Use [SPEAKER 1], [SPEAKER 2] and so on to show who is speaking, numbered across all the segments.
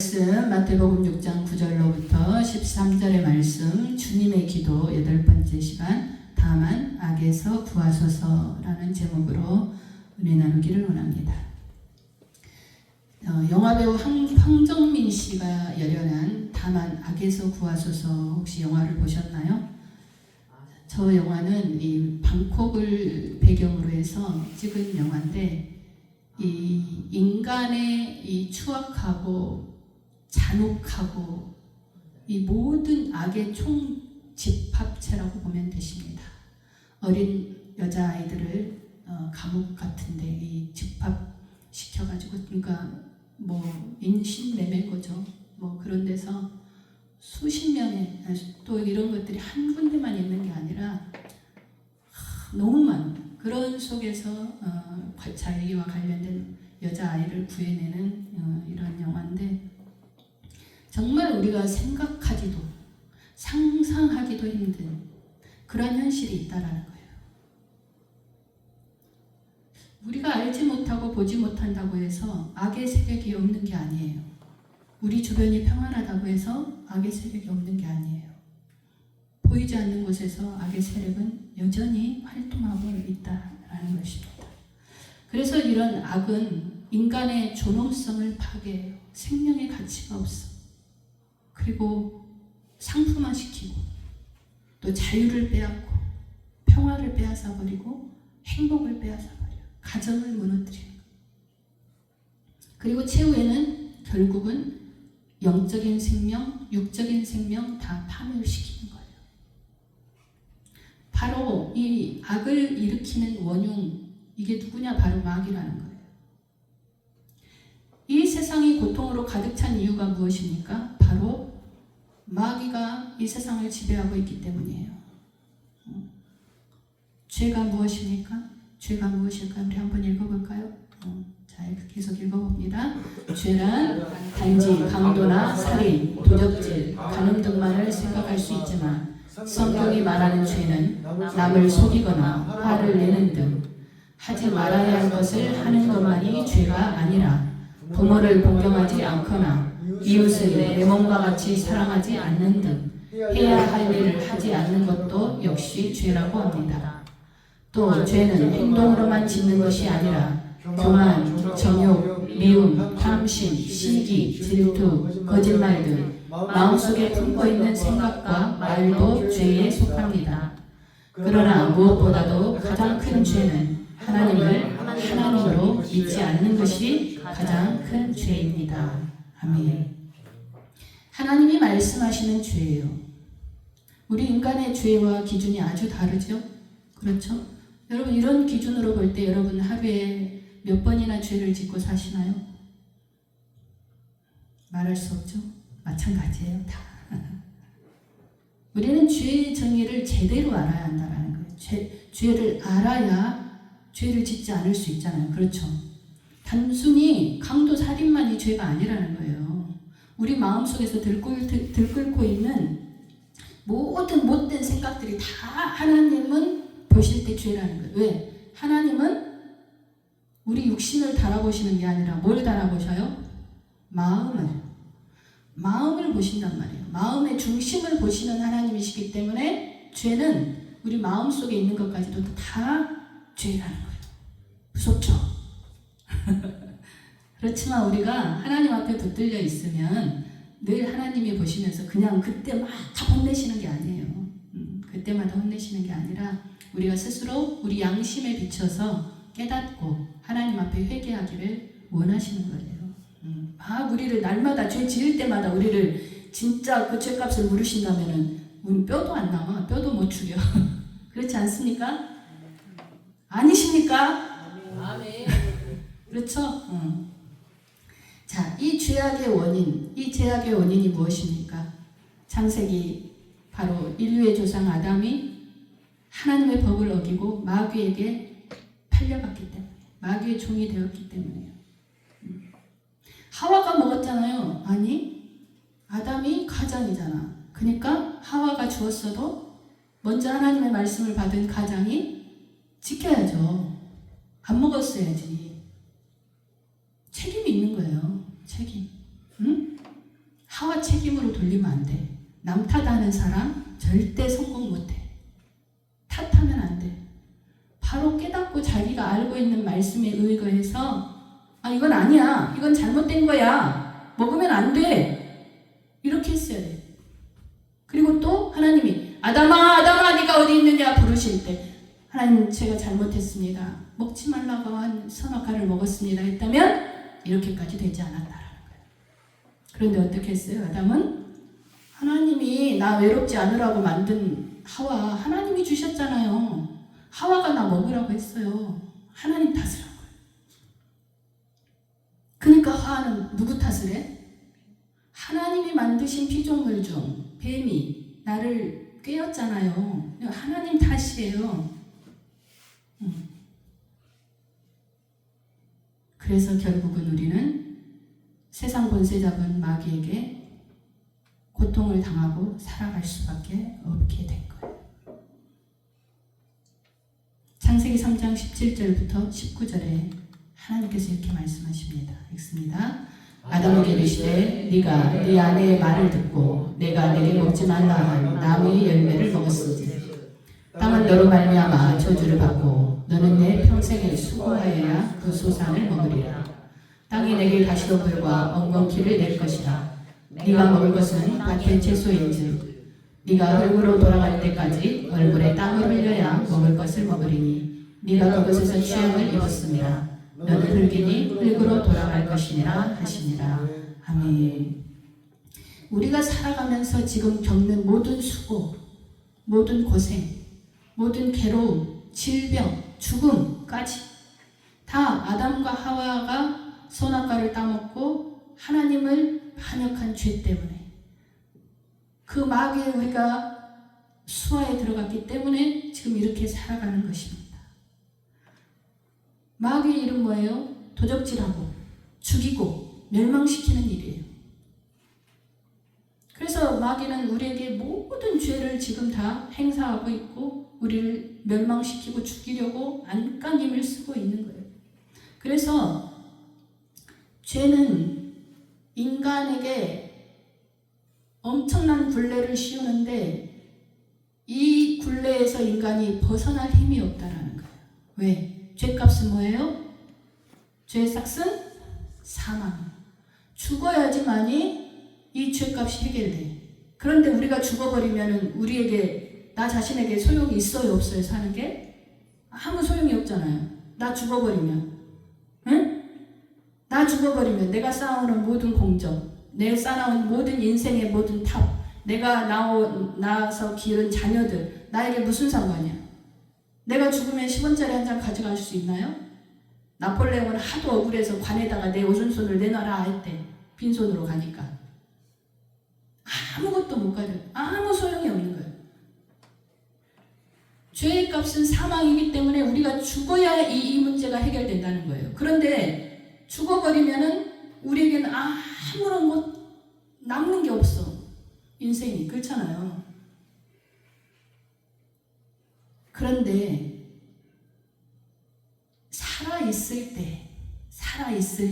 [SPEAKER 1] 말씀 마태복음 6장 9절로부터 13절의 말씀, 주님의 기도 8번째 시간, 다만 악에서 구하소서라는 제목으로 은혜 나누기를 원합니다. 영화배우 황정민 씨가 열연한 다만 악에서 구하소서, 혹시 영화를 보셨나요? 저 영화는 이 방콕을 배경으로 해서 찍은 영화인데, 이 인간의 이 추악하고 잔혹하고 이 모든 악의 총집합체라고 보면 되십니다. 어린 여자아이들을 감옥 같은데 이 집합시켜가지고, 그러니까 뭐 인신매매인 거죠. 뭐 그런 데서 수십 명의, 또 이런 것들이 한 군데만 있는 게 아니라 너무 많은 그런 속에서 자기와 관련된 여자아이를 구해내는 이런 영화인데, 정말 우리가 생각하지도 상상하기도 힘든 그런 현실이 있다라는 거예요. 우리가 알지 못하고 보지 못한다고 해서 악의 세력이 없는 게 아니에요. 우리 주변이 평안하다고 해서 악의 세력이 없는 게 아니에요. 보이지 않는 곳에서 악의 세력은 여전히 활동하고 있다라는 것입니다. 그래서 이런 악은 인간의 존엄성을 파괴해요. 생명의 가치가 없어. 그리고 상품화시키고, 또 자유를 빼앗고, 평화를 빼앗아버리고, 행복을 빼앗아버려요. 가정을 무너뜨려요. 그리고 최후에는 결국은 영적인 생명, 육적인 생명 다 파멸시키는 거예요. 바로 이 악을 일으키는 원흉, 이게 누구냐? 바로 마귀라는 거예요. 이 세상이 고통으로 가득 찬 이유가 무엇입니까? 바로 마귀가 이 세상을 지배하고 있기 때문이에요. 죄가 무엇입니까? 죄가 무엇일까? 우리 한번 읽어볼까요? 자, 계속 읽어봅니다. 죄란 단지 강도나 살인, 도적질, 간음 등만을 생각할 수 있지만, 성경이 말하는 죄는 남을 속이거나 화를 내는 등 하지 말아야 할 것을 하는 것만이 죄가 아니라, 부모를 공경하지 않거나 이웃을 내 몸과 같이 사랑하지 않는 등 해야 할 일을 하지 않는 것도 역시 죄라고 합니다. 또 죄는 행동으로만 짓는 것이 아니라 교만, 정욕, 미움, 탐심, 시기, 질투, 거짓말 등 마음속에 품고 있는 생각과 말도 죄에 속합니다. 그러나 무엇보다도 가장 큰 죄는 하나님을 하나님으로 믿지 않는 것이 가장 큰 죄입니다. 아멘. 하나님이 말씀하시는 죄예요. 우리 인간의 죄와 기준이 아주 다르죠? 그렇죠? 여러분, 이런 기준으로 볼 때 여러분 하루에 몇 번이나 죄를 짓고 사시나요? 말할 수 없죠? 마찬가지예요, 다. 우리는 죄의 정의를 제대로 알아야 한다는 거예요. 죄를 알아야 죄를 짓지 않을 수 있잖아요. 그렇죠? 단순히 강도 살인만이 죄가 아니라는 거예요. 우리 마음속에서 들끓고 있는 모든 못된 생각들이 다 하나님은 보실 때 죄라는 거예요. 왜? 하나님은 우리 육신을 달아보시는 게 아니라 뭘 달아보셔요? 마음을 보신단 말이에요. 마음의 중심을 보시는 하나님이시기 때문에 죄는 우리 마음속에 있는 것까지도 다 죄라는 거예요. 무섭죠? 그렇지만 우리가 하나님 앞에 붙들려 있으면 늘 하나님이 보시면서 그냥 그때 막 혼내시는 게 아니에요. 그때마다 혼내시는 게 아니라 우리가 스스로 우리 양심에 비춰서 깨닫고 하나님 앞에 회개하기를 원하시는 거예요. 우리를 날마다 죄 지을 때마다 우리를 진짜 그 죄값을 물으신다면은 우리 뼈도 안 남아. 뼈도 못 죽여. 그렇지 않습니까? 아니십니까? 아멘. 그렇죠? 자, 이 죄악의 원인이 무엇입니까? 창세기, 바로 인류의 조상 아담이 하나님의 법을 어기고 마귀에게 팔려갔기 때문에, 마귀의 종이 되었기 때문에요. 하와가 먹었잖아요. 아니, 아담이 가장이잖아. 그러니까 하와가 주었어도 먼저 하나님의 말씀을 받은 가장이 지켜야죠. 안 먹었어야지. 책임이 있는 거예요. 책임. 응? 하와 책임으로 돌리면 안 돼. 남 탓하는 사람 절대 성공 못해. 탓하면 안 돼. 바로 깨닫고 자기가 알고 있는 말씀에 의거해서 이건 아니야. 이건 잘못된 거야. 먹으면 안 돼. 이렇게 했어야 돼. 그리고 또 하나님이 아담아 네가 어디 있느냐 부르실 때 하나님 제가 잘못했습니다. 먹지 말라고 한 선악과를 먹었습니다 했다면 이렇게까지 되지 않았다라는 거예요. 그런데 어떻게 했어요? 아담은 하나님이 나 외롭지 않으라고 만든 하와 하나님이 주셨잖아요. 하와가 나 먹으라고 했어요. 하나님 탓을 한 거예요. 그러니까 하와는 누구 탓을 해? 하나님이 만드신 피조물 중 뱀이 나를 꿰었잖아요. 하나님 탓이에요. 그래서 결국은 우리는 세상 권세 잡은 마귀에게 고통을 당하고 살아갈 수밖에 없게 된 거예요. 창세기 3장 17절부터 19절에 하나님께서 이렇게 말씀하십니다. 읽습니다. 아담에게 이르시되 네가 네 아내의 말을 듣고 내가 내게 먹지 말라 한 나무의 열매를 먹었으니 땅은 너로 말미암아 저주를 받고 너는 내 평생을 수고하여야 그 소산을 먹으리라. 땅이 내게 가시덤불과 엉겅퀴를 낼 것이라. 네가 먹을 것은 밭의 채소인즉 네가 흙으로 돌아갈 때까지 얼굴에 땀을 흘려야 먹을 것을 먹으리니 네가 그것에서 취함을 입었습니다. 너는 흙이니 흙으로 돌아갈 것이니라 하시니라. 아멘. 우리가 살아가면서 지금 겪는 모든 수고, 모든 고생, 모든 괴로움, 질병, 죽음까지 다 아담과 하와가 선악과를 따먹고 하나님을 반역한 죄 때문에 그 마귀에 우리가 수하에 들어갔기 때문에 지금 이렇게 살아가는 것입니다. 마귀의 일은 뭐예요? 도적질하고 죽이고 멸망시키는 일이에요. 그래서 마귀는 우리에게 모든 죄를 지금 다 행사하고 있고 우리를 멸망시키고 죽이려고 안간힘을 쓰고 있는 거예요. 그래서 죄는 인간에게 엄청난 굴레를 씌우는데 이 굴레에서 인간이 벗어날 힘이 없다라는 거예요. 왜? 죄값은 뭐예요? 죄의 삭은 사망. 죽어야지만이 이 죄값이 해결돼. 그런데 우리가 죽어버리면 우리에게 나 자신에게 소용이 있어요 없어요? 사는 게? 아무 소용이 없잖아요. 나 죽어버리면 응? 나 죽어버리면 내가 쌓아오는 모든 공적, 내가 쌓아온 모든 인생의 모든 탑, 내가 낳아서 기른 자녀들 나에게 무슨 상관이야? 내가 죽으면 10원짜리 한 장 가져갈 수 있나요? 나폴레옹은 하도 억울해서 관에다가 내 오른손을 내놔라 했대. 빈손으로 가니까. 아무것도 못 가져. 아무 소용이 없는 거예요. 죄의 값은 사망이기 때문에 우리가 죽어야 이 문제가 해결된다는 거예요. 그런데 죽어버리면은 우리에게는 아무런 남는 게 없어. 인생이. 그렇잖아요. 그런데 살아있을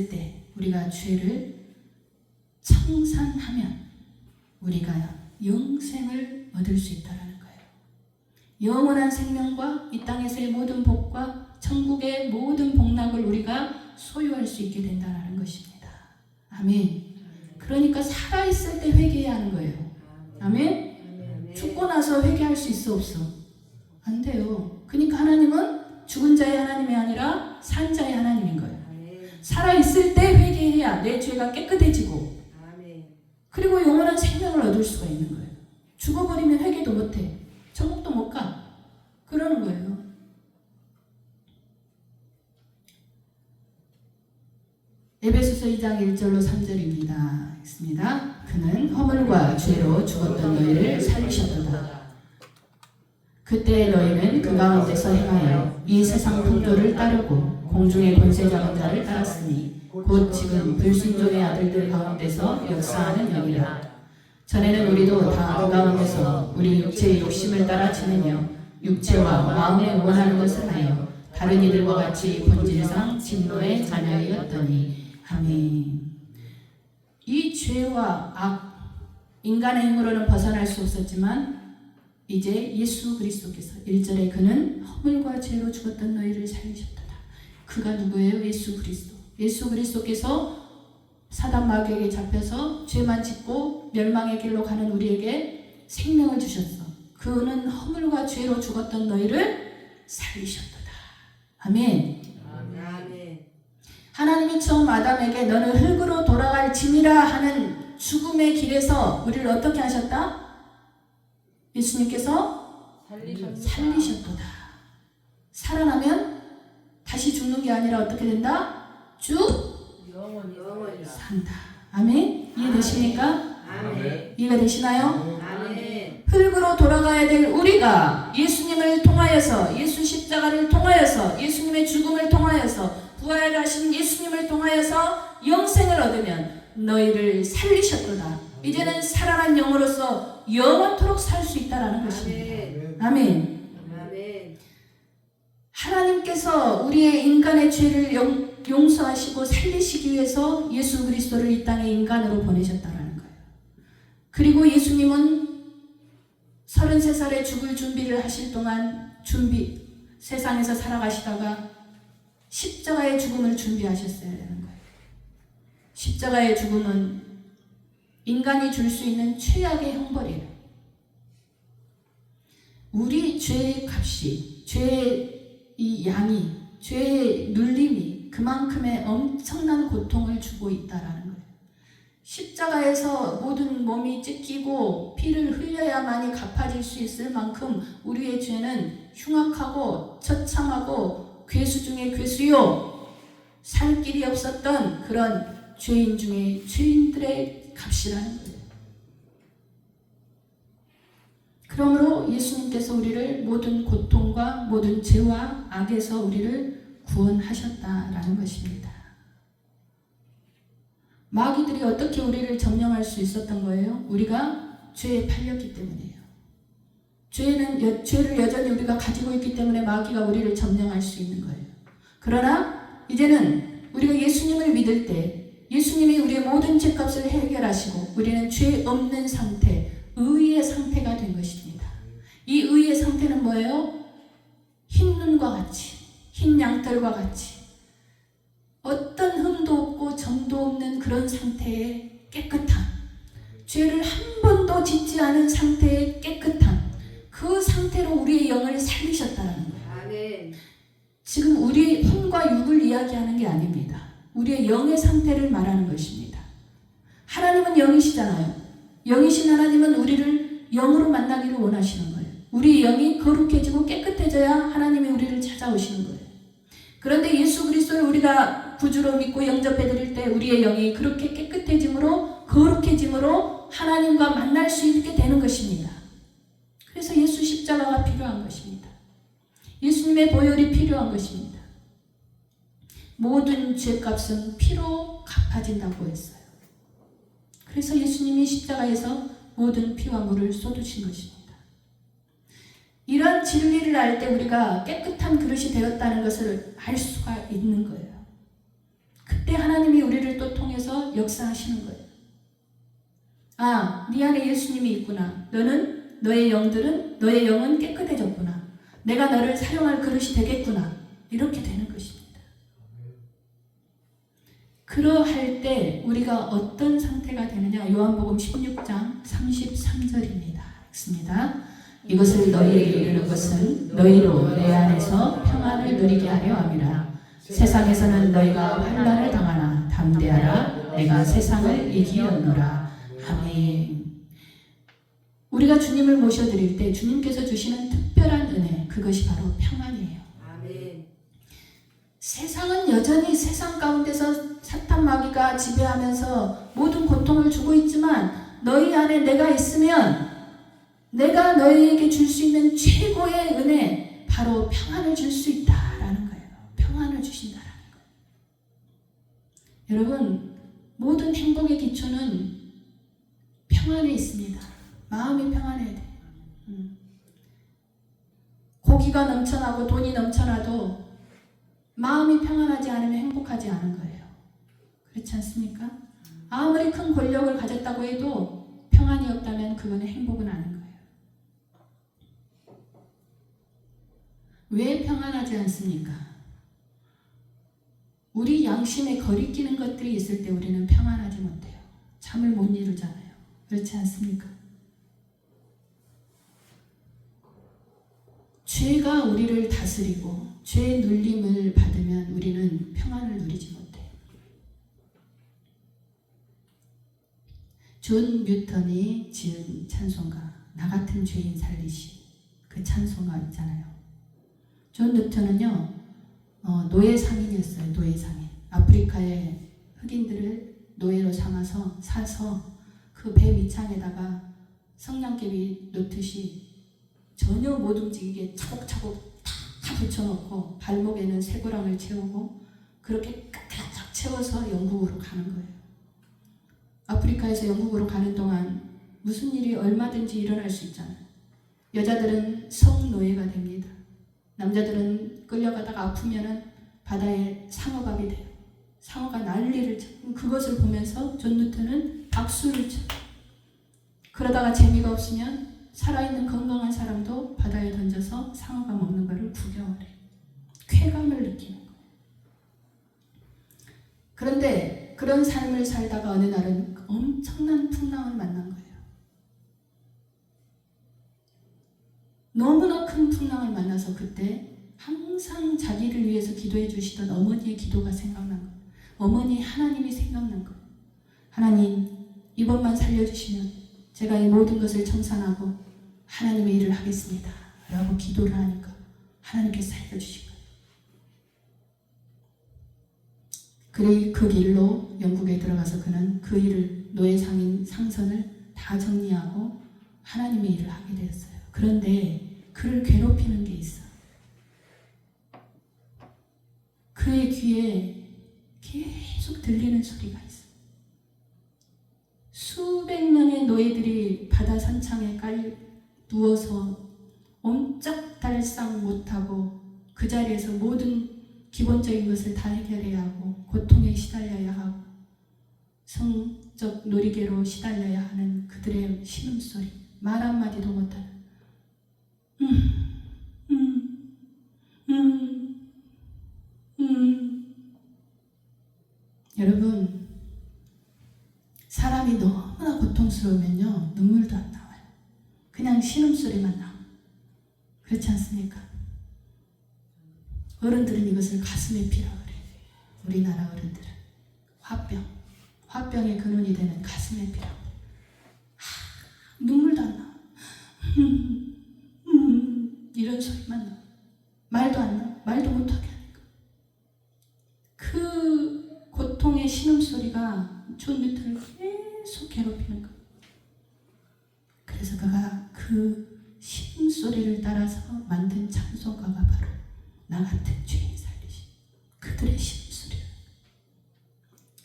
[SPEAKER 1] 때 우리가 죄를 청산하면 우리가 영생을 얻을 수 있다는 거예요. 영원한 생명과 이 땅에서의 모든 복과 천국의 모든 복락을 우리가 소유할 수 있게 된다는 것입니다. 아멘. 그러니까 살아있을 때 회개해야 하는 거예요. 아멘. 죽고 나서 회개할 수 있어 없어? 안 돼요. 그러니까 하나님은 죽은 자의 하나님이 아니라 산 자의 하나님인 거예요. 살아있을 때 회개해야 내 죄가 깨끗해지고 그리고 영원한 생명을 얻을 수가 있는 거예요. 죽어버리면 회개도 못해. 천국도 못 가. 그러는 거예요. 에베소서 2장 1절로 3절입니다. 읽습니다. 그는 허물과 죄로 죽었던 너희를 살리셨도다. 그때 너희는 그 가운데서 행하여 이 세상 풍조를 따르고 공중의 권세 잡은 자를 따랐으니 곧 지금 불순종의 아들들 가운데서 역사하는 영이라. 전에는 우리도 다 그 가운데서 우리 육체의 욕심을 따라 지내며 육체와 마음에 원하는 것을 하여 다른 이들과 같이 본질상 진노의 자녀이었더니. 아멘. 이 죄와 악, 인간의 힘으로는 벗어날 수 없었지만 이제 예수 그리스도께서 1절에 그는 허물과 죄로 죽었던 너희를 살리셨도다. 그가 누구예요? 예수 그리스도. 예수 그리스도께서 사단 마귀에게 잡혀서 죄만 짓고 멸망의 길로 가는 우리에게 생명을 주셨어. 그는 허물과 죄로 죽었던 너희를 살리셨도다. 아멘.
[SPEAKER 2] 아멘.
[SPEAKER 1] 하나님이 처음 아담에게 너는 흙으로 돌아갈 짐이라 하는 죽음의 길에서 우리를 어떻게 하셨다? 예수님께서 살리셨도다. 살아나면 다시 죽는 게 아니라 어떻게 된다? 쭉
[SPEAKER 2] 영원히
[SPEAKER 1] 산다. 아멘. 이해되십니까?
[SPEAKER 2] 아멘.
[SPEAKER 1] 이해가 되시나요?
[SPEAKER 2] 아멘.
[SPEAKER 1] 흙으로 돌아가야 될 우리가 예수님을 통하여서, 예수 십자가를 통하여서, 예수님의 죽음을 통하여서, 부활하신 예수님을 통하여서 영생을 얻으면 너희를 살리셨도다. 이제는 살아난 영으로서 영원토록 살 수 있다라는 것입니다. 아멘.
[SPEAKER 2] 아멘.
[SPEAKER 1] 하나님께서 우리의 인간의 죄를 용서하시고 살리시기 위해서 예수 그리스도를 이 땅에 인간으로 보내셨다라는 거예요. 그리고 예수님은 33살에 죽을 준비를 하실 동안 세상에서 살아가시다가 십자가의 죽음을 준비하셨어야 되는 거예요. 십자가의 죽음은 인간이 줄 수 있는 최악의 형벌이에요. 우리 죄의 값이, 죄의 이 양이, 죄의 눌림이 그만큼의 엄청난 고통을 주고 있다라는 거예요. 십자가에서 모든 몸이 찢기고 피를 흘려야만이 갚아질 수 있을 만큼 우리의 죄는 흉악하고 처참하고 괴수 중에 괴수요, 살 길이 없었던 그런 죄인 중에 죄인들의 값이라는 거예요. 그러므로 예수님께서 우리를 모든 고통과 모든 죄와 악에서 우리를 구원하셨다라는 것입니다. 마귀들이 어떻게 우리를 점령할 수 있었던 거예요? 우리가 죄에 팔렸기 때문이에요. 죄를 여전히 우리가 가지고 있기 때문에 마귀가 우리를 점령할 수 있는 거예요. 그러나 이제는 우리가 예수님을 믿을 때 예수님이 우리의 모든 죄값을 해결하시고 우리는 죄 없는 상태, 의의 상태가 된 것입니다. 이 의의 상태는 뭐예요? 흰 눈과 같이, 흰 양털과 같이 어떤 흠도 없고 점도 없는 그런 상태의 깨끗함, 죄를 한 번도 짓지 않은 상태의 깨끗함, 그 상태로 우리의 영을 살리셨다는 거예요.
[SPEAKER 2] 아멘.
[SPEAKER 1] 지금 우리 혼과 육을 이야기하는 게 아닙니다. 우리의 영의 상태를 말하는 것입니다. 하나님은 영이시잖아요. 영이신 하나님은 우리를 영으로 만나기를 원하시는 거예요. 우리 영이 거룩해지고 깨끗해져야 하나님이 우리를 찾아오시는 거예요. 그런데 예수 그리스도를 우리가 구주로 믿고 영접해 드릴 때 우리의 영이 그렇게 깨끗해짐으로, 거룩해짐으로 하나님과 만날 수 있게 되는 것입니다. 그래서 예수 십자가가 필요한 것입니다. 예수님의 보혈이 필요한 것입니다. 모든 죄값은 피로 갚아진다고 했어요. 그래서 예수님이 십자가에서 모든 피와 물을 쏟으신 것입니다. 이런 진리를 알 때 우리가 깨끗한 그릇이 되었다는 것을 알 수가 있는 거예요. 그때 하나님이 우리를 또 통해서 역사하시는 거예요. 아, 네 안에 예수님이 있구나. 너의 영은 깨끗해졌구나. 내가 너를 사용할 그릇이 되겠구나. 이렇게 되는 것입니다. 그러할 때 우리가 어떤 상태가 되느냐? 요한복음 16장 33절입니다. 읽습니다. 이것을 너희에게 이르는 것은 너희로 내 안에서 평안을 누리게 하려 함이라. 세상에서는 너희가 환난을 당하나 담대하라. 내가 세상을 이기었노라. 아멘. 우리가 주님을 모셔드릴 때 주님께서 주시는 특별한 은혜, 그것이 바로 평안이에요.
[SPEAKER 2] 아멘.
[SPEAKER 1] 세상은 여전히 세상 가운데서 사탄 마귀가 지배하면서 모든 고통을 주고 있지만 너희 안에 내가 있으면 내가 너희에게 줄 수 있는 최고의 은혜, 바로 평안을 줄 수 있다라는 거예요. 평안을 주신다라는 거예요. 여러분, 모든 행복의 기초는 평안에 있습니다. 마음이 평안해야 돼요. 고기가 넘쳐나고 돈이 넘쳐나도 마음이 평안하지 않으면 행복하지 않은 거예요. 그렇지 않습니까? 아무리 큰 권력을 가졌다고 해도 평안이 그거는 행복은 아닌 거예요. 왜 평안하지 않습니까? 우리 양심에 거리끼는 것들이 있을 때 우리는 평안하지 못해요. 잠을 못 이루잖아요. 그렇지 않습니까? 죄가 우리를 다스리고 죄의 눌림을 받으면 우리는 평안을 누리지 못해요. 존 뉴턴이 지은 찬송가 나 같은 죄인 살리시 그 찬송가 있잖아요. 존 뉴턴은요 노예 상인이었어요. 노예 상인. 아프리카의 흑인들을 노예로 삼아서 사서 그 배 밑창에다가 성냥개비 놓듯이 전혀 못 움직이게 차곡차곡 다 붙여놓고 발목에는 쇠고랑을 채우고 그렇게 꽉 채워서 영국으로 가는 거예요. 아프리카에서 영국으로 가는 동안 무슨 일이 얼마든지 일어날 수 있잖아요. 여자들은 성노예가 됩니다. 남자들은 끌려가다가 아프면은 바다에 상어밥이 돼요. 상어가 난리를 쳐. 그것을 보면서 존 뉴턴은 박수를 쳐. 그러다가 재미가 없으면 살아있는 건강한 사람도 바다에 던져서 상어가 먹는 것을 구경을 해요. 쾌감을 느끼는 거예요. 그런데 그런 삶을 살다가 어느 날은 엄청난 풍랑을 만난 거예요. 너무나 큰 풍랑을 만나서 그때 항상 자기를 위해서 기도해 주시던 어머니의 기도가 생각난 거예요. 어머니 하나님이 생각난 거예요. 하나님 이번만 살려주시면 제가 이 모든 것을 청산하고 하나님의 일을 하겠습니다 라고 기도를 하니까 하나님께서 살려주신 거예요. 그래 그 길로 영국에 들어가서 그는 그 일을 노예 상인 상선을 다 정리하고 하나님의 일을 하게 되었어요. 그런데 그를 괴롭히는 게 있어. 그의 귀에 계속 들리는 소리가 있어. 수백 명의 노예들이 바다 선창에 누워서 옴짝달싹 못하고 그 자리에서 모든 기본적인 것을 다 해결해야 하고 고통에 시달려야 하고 성적 놀이개로 시달려야 하는 그들의 신음소리, 말 한마디도 못하는 여러분 사람이 너무나 고통스러우면요 눈물도 안 나와요. 그냥 신음소리만 나와요. 그렇지 않습니까? 어른들은 이것을 가슴의 피라 그래요. 우리나라 어른들은 화병의 근원이 되는 가슴의 피라. 눈물도 안 나와. 이런 소리만 나와. 말도 안 나와. 말도 못하게 하니까. 그 고통의 신음소리가 존 뉴턴을 계속 괴롭히는 거예요. 그래서 그가 그 신음소리를 따라서 만든 찬송가가 바로 나 같은 죄인 살리시. 그들의 신음소리,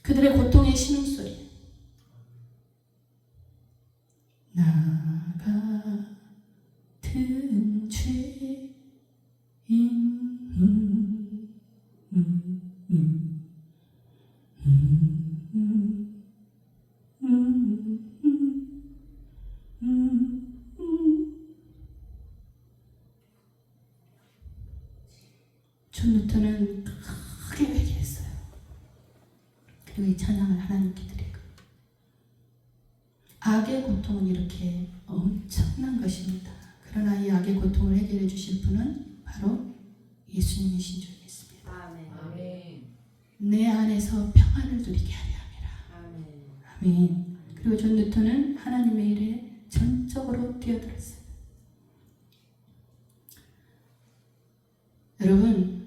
[SPEAKER 1] 그들의 고통의 신음소리. 나 같은 죄인 존 뉴턴은 크게 회개했어요. 그리고 이 찬양을 하나님께 드리고 악의 고통은 이렇게 엄청난 것입니다. 그러나 이 악의 고통을 해결해 주실 분은 바로 예수님이신 줄 믿습니다.
[SPEAKER 2] 아멘.
[SPEAKER 1] 내 안에서 평안을 누리게 하려 함이라.
[SPEAKER 2] 아멘.
[SPEAKER 1] 아멘. 그리고 존 뉴턴은 하나님의 일에 전적으로 뛰어들었어요. 여러분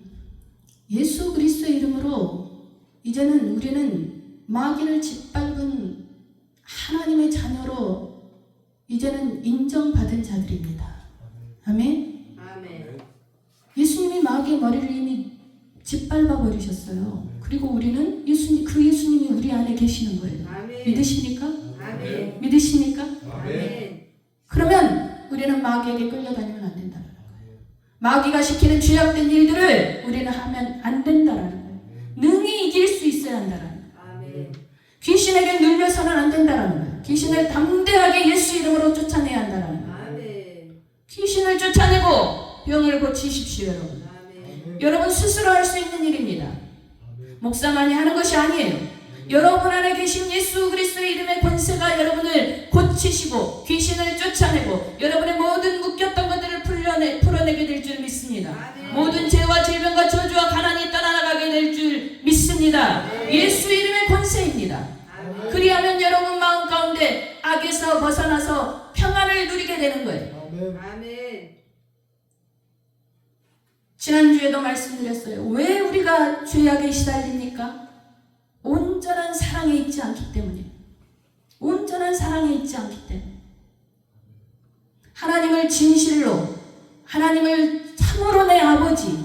[SPEAKER 1] 예수 그리스도의 이름으로 이제는 우리는 마귀를 짓밟은 하나님의 자녀로 이제는 인정받은 자들입니다. 아멘.
[SPEAKER 2] 아멘.
[SPEAKER 1] 예수님이 마귀의 머리를 이미 짓밟아 버리셨어요. 그리고 우리는 그 예수님이 우리 안에 계시는 거예요.
[SPEAKER 2] 아멘.
[SPEAKER 1] 믿으십니까?
[SPEAKER 2] 아멘.
[SPEAKER 1] 믿으십니까?
[SPEAKER 2] 아멘.
[SPEAKER 1] 그러면 우리는 마귀에게 끌려다니면 안 된다는 거예요. 마귀가 시키는 죄악된 일들을 우리는 하면 안 된다라는 거예요. 능히 이길 수 있어야 한다라는 거예요.
[SPEAKER 2] 아멘.
[SPEAKER 1] 귀신에게 눌려서는 안 된다라는 거예요. 귀신을 담대하게 예수 이름으로 쫓아내야 한다는 거예요.
[SPEAKER 2] 아멘.
[SPEAKER 1] 귀신을 쫓아내고 병을 고치십시오, 여러분.
[SPEAKER 2] 아멘.
[SPEAKER 1] 여러분 스스로 할 수 있는 일입니다. 목사만이 하는 것이 아니에요. 여러분 안에 계신 예수 그리스도의 이름의 권세가 여러분을 고치시고 귀신을 쫓아내고 여러분의 모든 묶였던 것들을 풀어내게 될 줄 믿습니다.
[SPEAKER 2] 아멘.
[SPEAKER 1] 모든 죄와 질병과 저주와 가난이 떠나가게 될 줄 믿습니다. 예수 이름의 권세입니다.
[SPEAKER 2] 아멘.
[SPEAKER 1] 그리하면 여러분 마음 가운데 악에서 벗어나서 평안을 누리게 되는 거예요.
[SPEAKER 2] 아멘.
[SPEAKER 1] 지난주에도 말씀드렸어요. 왜 우리가 죄악에 시달립니까? 온전한 사랑에 있지 않기 때문이에요. 온전한 사랑에 있지 않기 때문에. 하나님을 진실로, 하나님을 참으로 내 아버지,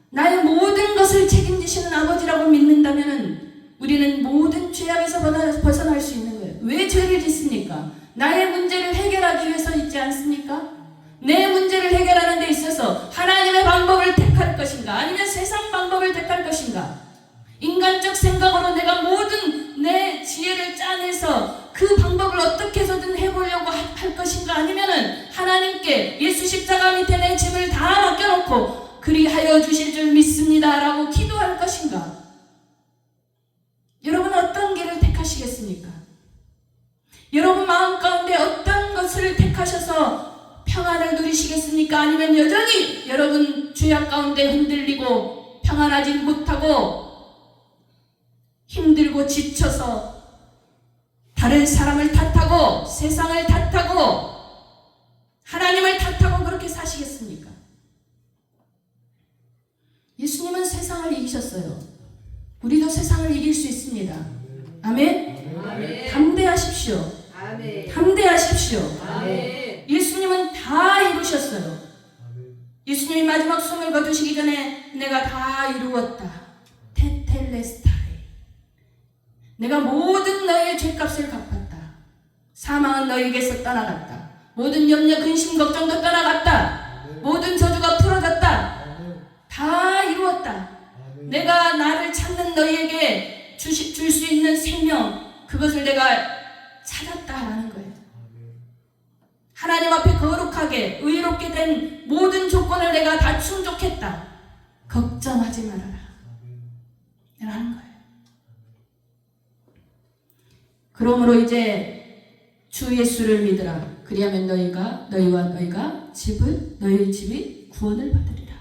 [SPEAKER 1] 나의 모든 것을 책임지시는 아버지라고 믿는다면 우리는 모든 죄악에서 벗어날 수 있는 거예요. 왜 죄를 짓습니까? 나의 문제를 해결하기 위해서 있지 않습니까? 내 문제를 해결하는 데 있어서 하나님의 방법을 택할 것인가? 아니면 세상 방법을 택할 것인가? 인간적 생각으로 내가 모든 내 지혜를 짜내서 그 방법을 어떻게 해서든 해보려고 할 것인가? 아니면은 하나님께 예수 십자가 밑에 내 짐을 다 맡겨놓고 그리하여 주실 줄 믿습니다 라고 기도할 것인가? 여러분 어떤 길을 택하시겠습니까? 여러분 마음 가운데 어떤 것을 택하셔서 평안을 누리시겠습니까? 아니면 여전히 여러분 죄악 가운데 흔들리고 평안하지 못하고 힘들고 지쳐서 다른 사람을 탓하고 세상을 탓하고 하나님을 탓하고 그렇게 사시겠습니까? 예수님은 세상을 이기셨어요. 우리도 세상을 이길 수 있습니다. 아멘?
[SPEAKER 2] 아멘.
[SPEAKER 1] 담대하십시오.
[SPEAKER 2] 아멘.
[SPEAKER 1] 담대하십시오.
[SPEAKER 2] 아멘.
[SPEAKER 1] 예수님은 다 이루셨어요. 예수님이 마지막 숨을 거두시기 전에 내가 다 이루었다. 테텔레스타이. 내가 모든 너의 죄값을 갚았다. 사망은 너에게서 떠나갔다. 모든 염려, 근심, 걱정도 떠나갔다. 모든 저주가 풀어졌다. 다 이루었다. 내가 나를 찾는 너희에게 줄 수 있는 생명, 그것을 내가 찾았다라는 거예요. 하나님 앞에 거룩하게 의롭게 된 모든 조건을 내가 다 충족했다. 걱정하지 말아라 라는 거예요. 그러므로 이제 주 예수를 믿으라. 그리하면 너희와 너희가 너희 집이 구원을 받으리라.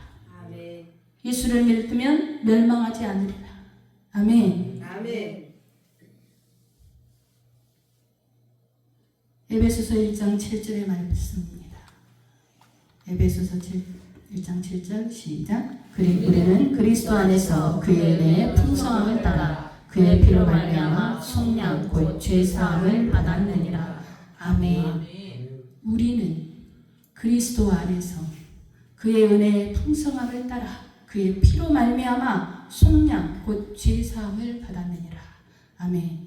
[SPEAKER 2] 아멘.
[SPEAKER 1] 예수를 믿으면 멸망하지 않으리라. 아멘.
[SPEAKER 2] 아멘.
[SPEAKER 1] 에베소서 1장 7절의 말씀입니다. 에베소서 1장 7절 시작. 우리는 그리스도 안에서 그의 은혜의 풍성함을 따라 그의 피로 말미암아 속량 곧 죄사함을 받았느니라. 아멘. 우리는 그리스도 안에서 그의 은혜의 풍성함을 따라 그의 피로 말미암아 속량 곧 죄사함을 받았느니라. 아멘.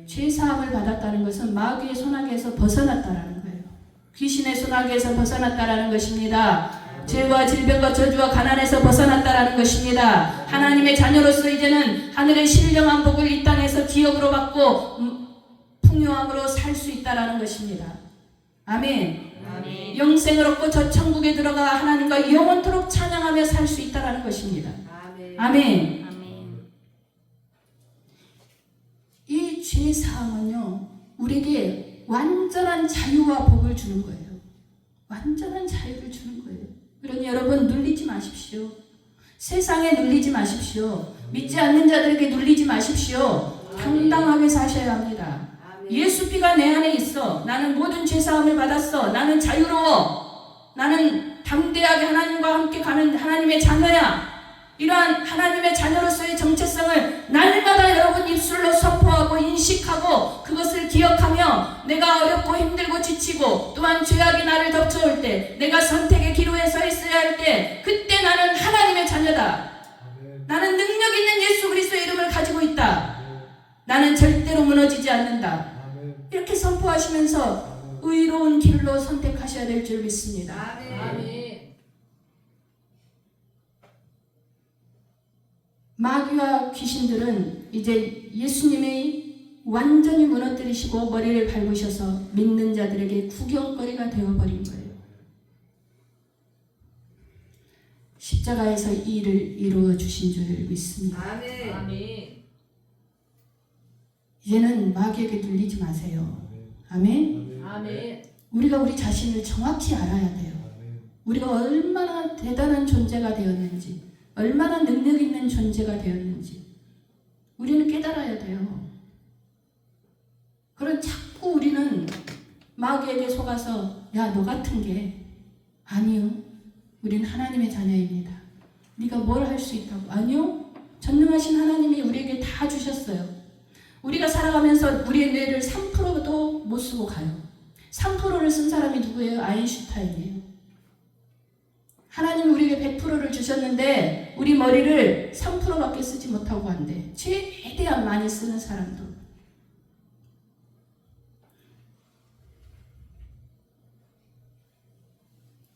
[SPEAKER 1] 죄사함을 받았다는 것은 마귀의 손아귀에서 벗어났다라는 거예요. 귀신의 손아귀에서 벗어났다라는 것입니다. 죄와 질병과 저주와 가난에서 벗어났다라는 것입니다. 하나님의 자녀로서 이제는 하늘의 신령한 복을 이 땅에서 기업으로 받고 풍요함으로 살 수 있다라는 것입니다. 아멘.
[SPEAKER 2] 아멘.
[SPEAKER 1] 영생을 얻고 저 천국에 들어가 하나님과 영원토록 찬양하며 살 수 있다라는 것입니다.
[SPEAKER 2] 아멘.
[SPEAKER 1] 아멘. 이 죄사함은요, 우리에게 완전한 자유와 복을 주는 거예요. 완전한 자유를 주는 거예요. 그러니 여러분 눌리지 마십시오. 세상에 눌리지 마십시오. 믿지 않는 자들에게 눌리지 마십시오. 당당하게 사셔야 합니다. 예수 피가 내 안에 있어. 나는 모든 죄사함을 받았어. 나는 자유로워. 나는 담대하게 하나님과 함께 가는 하나님의 자녀야. 이러한 하나님의 자녀로서의 정체성을 날마다 여러분 입술로 선포하고 인식하고 그것을 기억하며 내가 어렵고 힘들고 지치고 또한 죄악이 나를 덮쳐올 때 내가 선택의 기로에 서 있어야 할 때 그때 나는 하나님의 자녀다. 나는 능력 있는 예수 그리스도의 이름을 가지고 있다. 나는 절대로 무너지지 않는다. 이렇게 선포하시면서 의로운 길로 선택하셔야 될 줄 믿습니다.
[SPEAKER 2] 아멘.
[SPEAKER 1] 마귀와 귀신들은 이제 예수님의 완전히 무너뜨리시고 머리를 밟으셔서 믿는 자들에게 구경거리가 되어버린 거예요. 십자가에서 이 일을 이루어 주신 줄 믿습니다.
[SPEAKER 2] 아멘. 아멘.
[SPEAKER 1] 이제는 마귀에게 눌리지 마세요. 아멘.
[SPEAKER 2] 아멘.
[SPEAKER 1] 우리가 우리 자신을 정확히 알아야 돼요. 우리가 얼마나 대단한 존재가 되었는지, 얼마나 능력 있는 존재가 되었는지 우리는 깨달아야 돼요. 그럼 자꾸 우리는 마귀에게 속아서 야, 너 같은 게 아니요. 우리는 하나님의 자녀입니다. 네가 뭘 할 수 있다고? 아니요. 전능하신 하나님이 우리에게 다 주셨어요. 우리가 살아가면서 우리의 뇌를 3%도 못 쓰고 가요. 3%를 쓴 사람이 누구예요? 아인슈타인이에요. 하나님이 우리에게 100%를 주셨는데 우리 머리를 3%밖에 쓰지 못하고 한대. 최대한 많이 쓰는 사람도.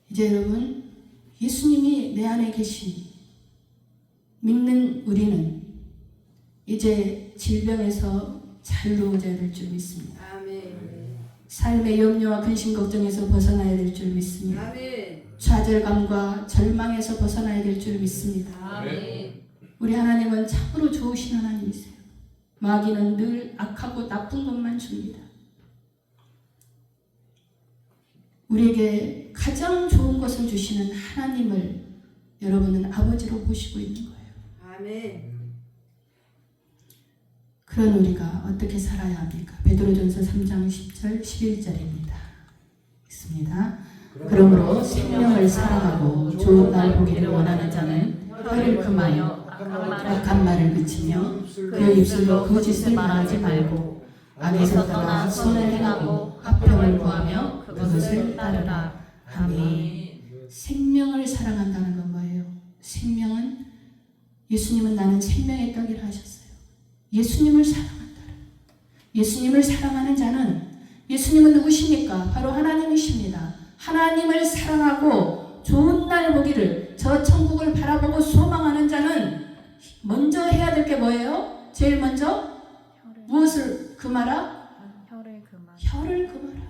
[SPEAKER 1] 이제 여러분, 예수님이 내 안에 계신 믿는 우리는 이제 질병에서 자유로워져야 될 줄 믿습니다.
[SPEAKER 2] 아멘.
[SPEAKER 1] 삶의 염려와 근심 걱정에서 벗어나야 될 줄 믿습니다.
[SPEAKER 2] 아멘.
[SPEAKER 1] 좌절감과 절망에서 벗어나야 될 줄 믿습니다.
[SPEAKER 2] 아멘.
[SPEAKER 1] 우리 하나님은 참으로 좋으신 하나님이세요. 마귀는 늘 악하고 나쁜 것만 줍니다. 우리에게 가장 좋은 것을 주시는 하나님을 여러분은 아버지로 보시고 있는 거예요.
[SPEAKER 2] 아멘.
[SPEAKER 1] 그런 우리가 어떻게 살아야 합니까? 베드로전서 3장 10절 11절입니다. 있습니다. 그러므로 생명을 사랑하고 좋은 날 보기를 원하는 자는 혀를 금하여 악한 말을 그치며 그 입술로 거짓을 말하지 말고 악에서 떠나 선을 행하고 화평을 구하며 그것을 따르라. 아멘. 생명을 사랑한다는 건 뭐예요? 생명은 예수님은 나는 생명의 떡이라 하셨어요. 예수님을 사랑한다. 예수님을 사랑하는 자는 예수님은 누구십니까? 바로 하나님이십니다. 하나님을 사랑하고 좋은 날 보기를 저 천국을 바라보고 소망하는 자는 먼저 해야 될 게 뭐예요? 제일 먼저 무엇을 금하라? 혀를 금하라.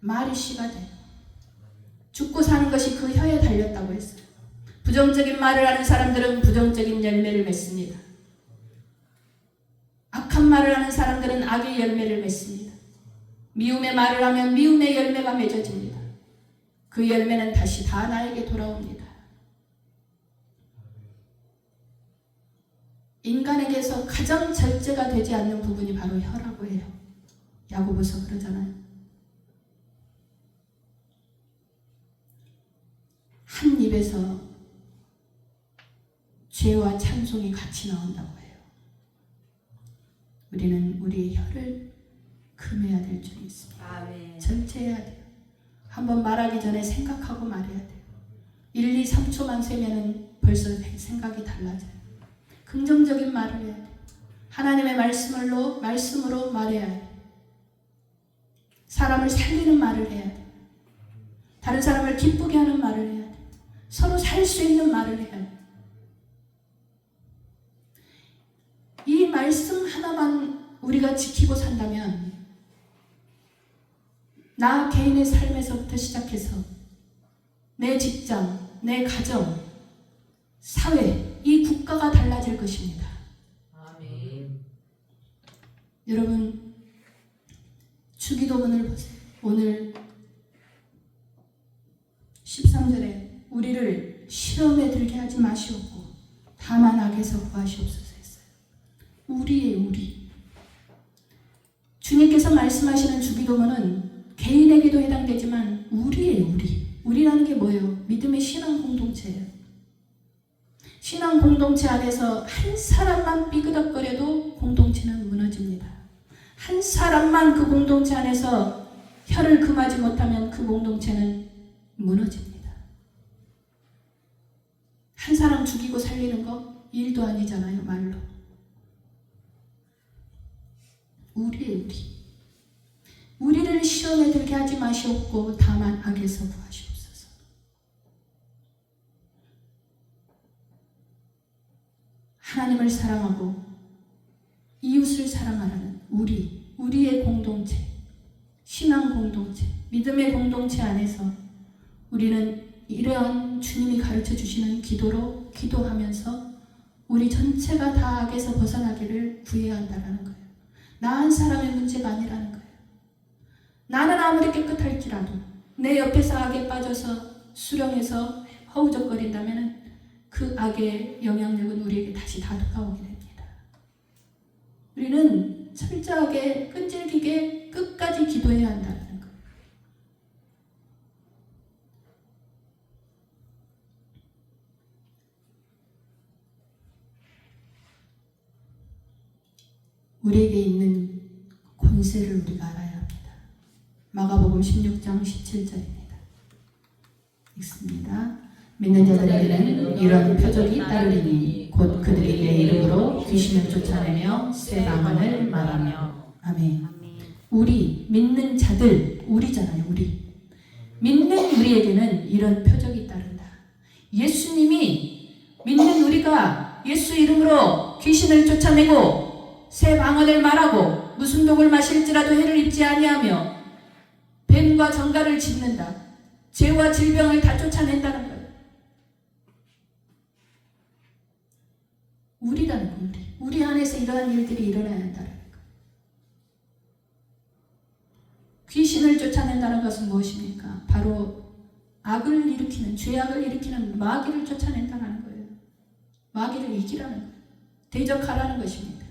[SPEAKER 1] 말이 씨가 돼요. 죽고 사는 것이 그 혀에 달렸다고 했어요. 부정적인 말을 하는 사람들은 부정적인 열매를 맺습니다. 악한 말을 하는 사람들은 악의 열매를 맺습니다. 미움의 말을 하면 미움의 열매가 맺어집니다. 그 열매는 다시 다 나에게 돌아옵니다. 인간에게서 가장 절제가 되지 않는 부분이 바로 혀라고 해요. 야고보서 그러잖아요. 한 입에서 죄와 찬송이 같이 나온다고 해요. 우리는 우리의 혀를 금해야 될 줄 믿습니다.
[SPEAKER 2] 아멘.
[SPEAKER 1] 절제해야 돼요. 한번 말하기 전에 생각하고 말해야 돼요. 1, 2, 3초만 세면은 벌써 생각이 달라져요. 긍정적인 말을 해야 돼요. 하나님의 말씀으로 말해야 돼요. 사람을 살리는 말을 해야 돼요. 다른 사람을 기쁘게 하는 말을 해야 돼요. 서로 살 수 있는 말을 해야 돼요. 이 말씀 하나만 우리가 지키고 산다면 나 개인의 삶에서부터 시작해서 내 직장, 내 가정, 사회, 이 국가가 달라질 것입니다.
[SPEAKER 2] 아멘.
[SPEAKER 1] 여러분, 주기도문을 보세요. 오늘 13절에 우리를 시험에 들게 하지 마시옵고 다만 악에서 구하시옵소서 했어요. 우리. 주님께서 말씀하시는 주기도문은 개인에게도 해당되지만 우리라는 게 뭐예요? 믿음의 신앙 공동체예요. 신앙 공동체 안에서 한 사람만 삐그덕거려도 공동체는 무너집니다. 한 사람만 그 공동체 안에서 혀를 금하지 못하면 그 공동체는 무너집니다. 한 사람 죽이고 살리는 거 일도 아니잖아요, 말로. 우리를 시험에 들게 하지 마시옵고 다만 악에서 구하시옵소서. 하나님을 사랑하고 이웃을 사랑하라는 우리의 공동체, 신앙 공동체, 믿음의 공동체 안에서 우리는 이러한 주님이 가르쳐 주시는 기도로 기도하면서 우리 전체가 다 악에서 벗어나기를 구해야 한다는 거예요. 나 한 사람의 문제가 아니라는 거예요. 나는 아무리 깨끗할지라도 내 옆에서 악에 빠져서 수렁에서 허우적거린다면 그 악의 영향력은 우리에게 다시 다 돌아오게 됩니다. 우리는 철저하게 끈질기게 끝까지 기도해야 한다는 거예요. 우리에게 있는 권세를 우리가 알아야 합니다. 마가복음 16장 17절입니다. 읽습니다. 믿는 자들에게는 이런 표적이 따르리니 곧 그들이 내 이름으로 귀신을 쫓아내며 새 방언을 말하며. 아멘. 우리 믿는 자들, 우리잖아요. 우리 믿는 우리에게는 이런 표적이 따른다. 예수님이 믿는 우리가 예수 이름으로 귀신을 쫓아내고 새 방언을 말하고 무슨 독을 마실지라도 해를 입지 아니하며 뱀과 정갈을 짚는다. 죄와 질병을 다 쫓아낸다는 거예요. 우리라는 거예요. 우리 안에서 이러한 일들이 일어나야 한다는 거예요. 귀신을 쫓아낸다는 것은 무엇입니까? 바로 악을 일으키는, 죄악을 일으키는 마귀를 쫓아낸다는 거예요. 마귀를 이기라는 거예요. 대적하라는 것입니다.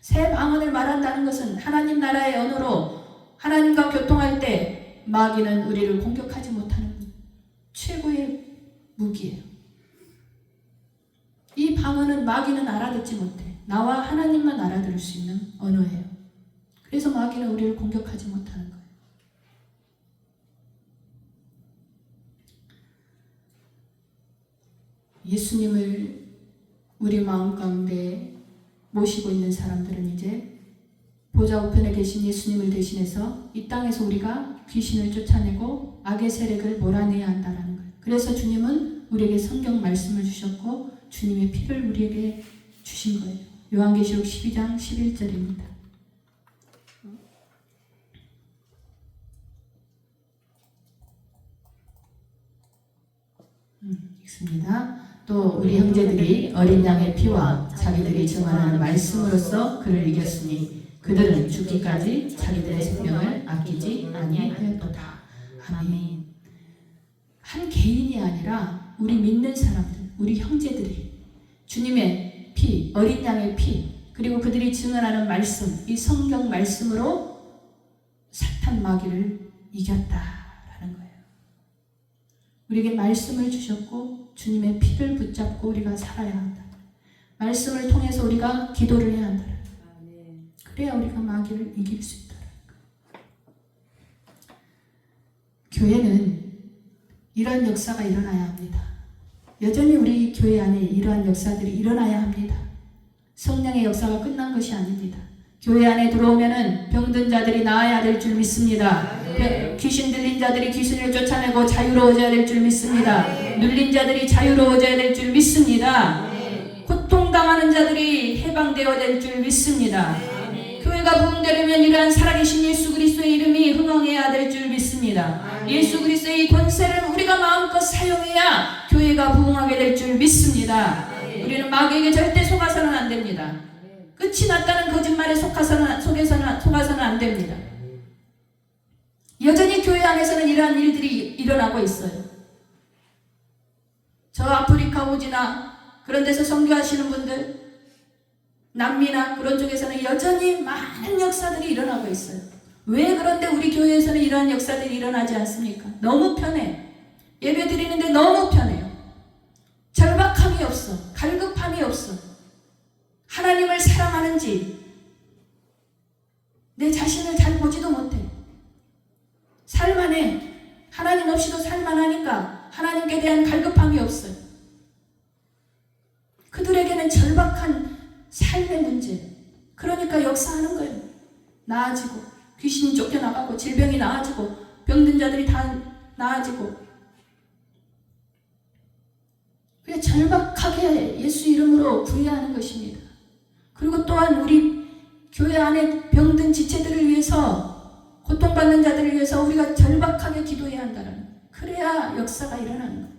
[SPEAKER 1] 새 방언을 말한다는 것은 하나님 나라의 언어로 하나님과 교통할 때 마귀는 우리를 공격하지 못하는 최고의 무기예요. 이 방언은 마귀는 알아듣지 못해. 나와 하나님만 알아들을 수 있는 언어예요. 그래서 마귀는 우리를 공격하지 못하는 거예요. 예수님을 우리 마음 가운데 모시고 있는 사람들은 이제 보좌 우편에 계신 예수님을 대신해서 이 땅에서 우리가 귀신을 쫓아내고 악의 세력을 몰아내야 한다는 거예요. 그래서 주님은 우리에게 성경 말씀을 주셨고 주님의 피를 우리에게 주신 거예요. 요한계시록 12장 11절입니다. 읽습니다. 또 우리 형제들이 어린 양의 피와 자기들이 증언하는 말씀으로써 그를 이겼으니 그들은 죽기까지 자기들의 생명을 아끼지 아니하였도다. 아멘. 한 개인이 아니라 우리 믿는 사람들, 우리 형제들이 주님의 피, 어린 양의 피, 그리고 그들이 증언하는 말씀, 이 성경 말씀으로 사탄 마귀를 이겼다라는 거예요. 우리에게 말씀을 주셨고 주님의 피를 붙잡고 우리가 살아야 한다. 말씀을 통해서 우리가 기도를 해야 한다. 그래야 우리가 마귀를 이길 수 있다. 교회는 이러한 역사가 일어나야 합니다. 여전히 우리 교회 안에 이러한 역사들이 일어나야 합니다. 성령의 역사가 끝난 것이 아닙니다. 교회 안에 들어오면은 병든 자들이 나아야 될 줄 믿습니다. 귀신 들린 자들이 귀신을 쫓아내고 자유로워져야 될 줄 믿습니다. 눌린 자들이 자유로워져야 될 줄 믿습니다. 고통당하는 자들이 해방되어야 될 줄 믿습니다. 교회가 부흥되려면 이러한 살아계신 예수 그리스도의 이름이 흥왕해야 될 줄 믿습니다. 예수 그리스도의 권세를 우리가 마음껏 사용해야 교회가 부흥하게 될 줄 믿습니다. 우리는 마귀에게 절대 속아서는 안 됩니다. 끝이 났다는 거짓말에 속아서는 안 됩니다. 여전히 교회 안에서는 이러한 일들이 일어나고 있어요. 저 아프리카 오지나 그런 데서 선교하시는 분들, 남미나 그런 쪽에서는 여전히 많은 역사들이 일어나고 있어요. 왜 그런데 우리 교회에서는 이러한 역사들이 일어나지 않습니까? 너무 편해. 예배 드리는데 너무 편해요. 절박함이 없어. 갈급함이 없어. 하나님을 사랑하는지 내 자신을 잘 보지도 못해. 살만해. 하나님 없이도 살만하니까 하나님께 대한 갈급함이 없어요. 그들에게는 절박한 삶의 문제. 그러니까 역사하는 거예요. 나아지고 귀신이 쫓겨나가고 질병이 나아지고 병든 자들이 다 나아지고. 그게 절박하게 예수 이름으로 구해야 하는 것입니다. 그리고 또한 우리 교회 안에 병든 지체들을 위해서, 고통받는 자들을 위해서 우리가 절박하게 기도해야 한다는 거예요. 그래야 역사가 일어나는 거예요.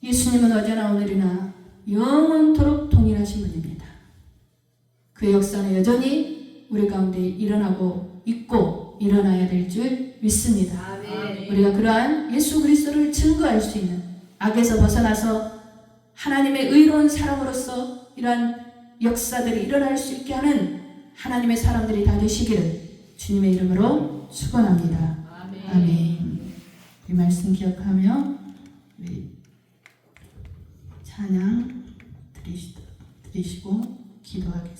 [SPEAKER 1] 예수님은 어제나 오늘이나 영원토록 동일하신 분입니다. 그 역사는 여전히 우리 가운데 일어나고 있고 일어나야 될 줄 믿습니다.
[SPEAKER 2] 아멘.
[SPEAKER 1] 우리가 그러한 예수 그리스도를 증거할 수 있는, 악에서 벗어나서 하나님의 의로운 사람으로서 이러한 역사들이 일어날 수 있게 하는 하나님의 사람들이 다 되시기를 주님의 이름으로 축원합니다. 아멘. 이 말씀 기억하며 우리 찬양 드리시고 기도하겠습니다.